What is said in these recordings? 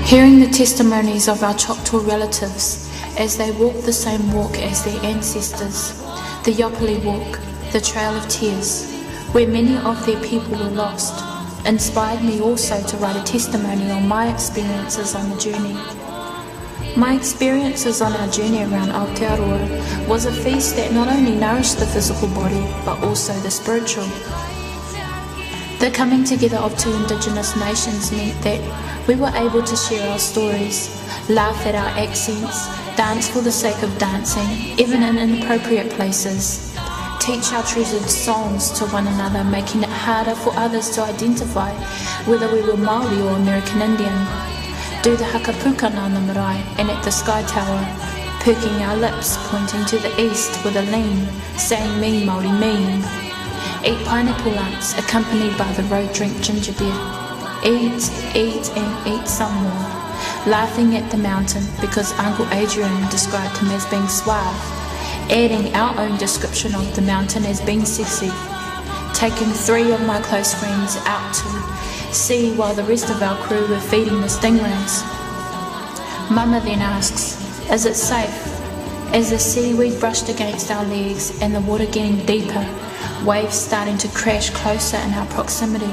Hearing the testimonies of our Choctaw relatives as they walk the same walk as their ancestors, the Yopali Walk, the Trail of Tears, where many of their people were lost, inspired me also to write a testimony on my experiences on the journey. My experiences on our journey around Aotearoa was a feast that not only nourished the physical body, but also the spiritual. The coming together of two Indigenous nations meant that we were able to share our stories, laugh at our accents, dance for the sake of dancing, even in inappropriate places, teach our treasured songs to one another, making it harder for others to identify whether we were Māori or American Indian, do the hakapuka on the marae and at the Sky Tower, perking our lips, pointing to the east with a lean, saying me Māori me, eat pineapple lunch accompanied by the road drink ginger beer, eat and eat some more, laughing at the mountain because Uncle Adrian described him as being suave, adding our own description of the mountain as being sexy, taking 3 of my close friends out to sea while the rest of our crew were feeding the stingrays. Mama then asks, is it safe? As the seaweed brushed against our legs and the water getting deeper, waves starting to crash closer in our proximity,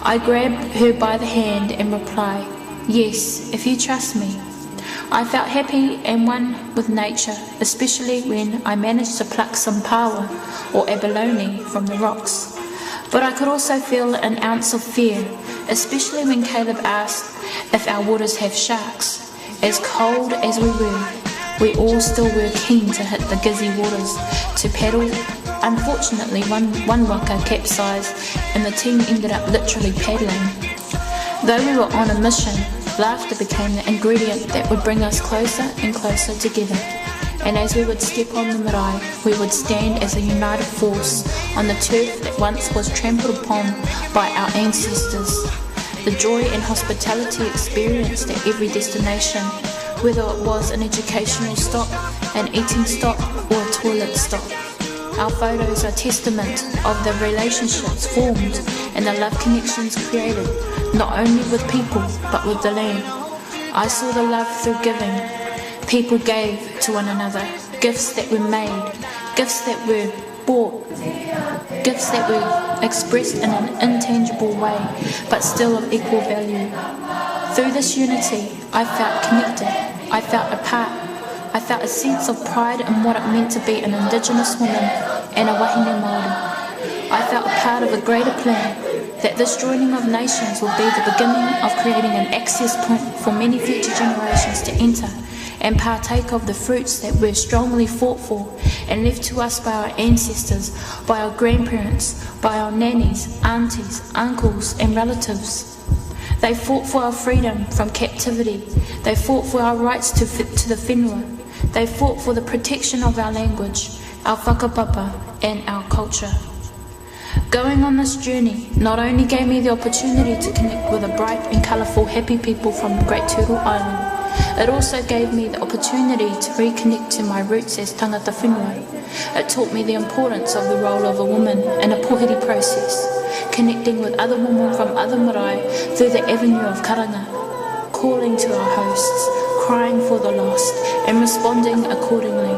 I grab her by the hand and reply, yes, if you trust me. I felt happy and one with nature, especially when I managed to pluck some paua or abalone from the rocks. But I could also feel an ounce of fear, especially when Caleb asked if our waters have sharks. As cold as we all still were keen to hit the Gizzy waters to paddle. Unfortunately, one waka capsized and the team ended up literally paddling. Though we were on a mission, laughter became the ingredient that would bring us closer and closer together. And as we would step on the marae, we would stand as a united force on the turf that once was trampled upon by our ancestors. The joy and hospitality experienced at every destination, whether it was an educational stop, an eating stop, or a toilet stop. Our photos are testament of the relationships formed and the love connections created, not only with people, but with the land. I saw the love through giving. People gave to one another, gifts that were made, gifts that were bought, gifts that were expressed in an intangible way, but still of equal value. Through this unity, I felt connected, I felt a part. I felt a sense of pride in what it meant to be an Indigenous woman and a wahine Māori. I felt a part of a greater plan, that this joining of nations will be the beginning of creating an access point for many future generations to enter and partake of the fruits that were strongly fought for and left to us by our ancestors, by our grandparents, by our nannies, aunties, uncles and relatives. They fought for our freedom from captivity. They fought for our rights to the whenua. They fought for the protection of our language, our whakapapa and our culture. Going on this journey not only gave me the opportunity to connect with a bright and colourful happy people from Great Turtle Island, it also gave me the opportunity to reconnect to my roots as tangata whenua. It taught me the importance of the role of a woman in a pōhiri process, connecting with other women from other marae through the avenue of karanga, calling to our hosts, crying for the lost, and responding accordingly.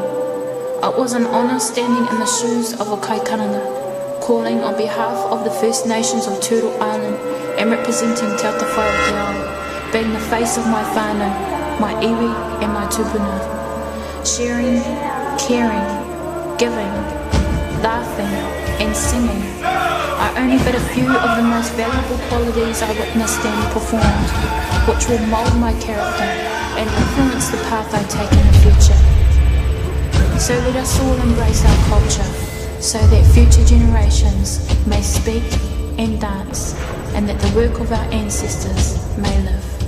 It was an honour standing in the shoes of a kaikaranga, calling on behalf of the First Nations of Turtle Island and representing Te Autawhai o Te Ao, being the face of my whānau, my iwi and my tupuna. Sharing, caring, giving, laughing and singing are only but a few of the most valuable qualities I witnessed and performed, which will mould my character and influence the path I take in the future. So let us all embrace our culture, so that future generations may speak and dance, and that the work of our ancestors may live.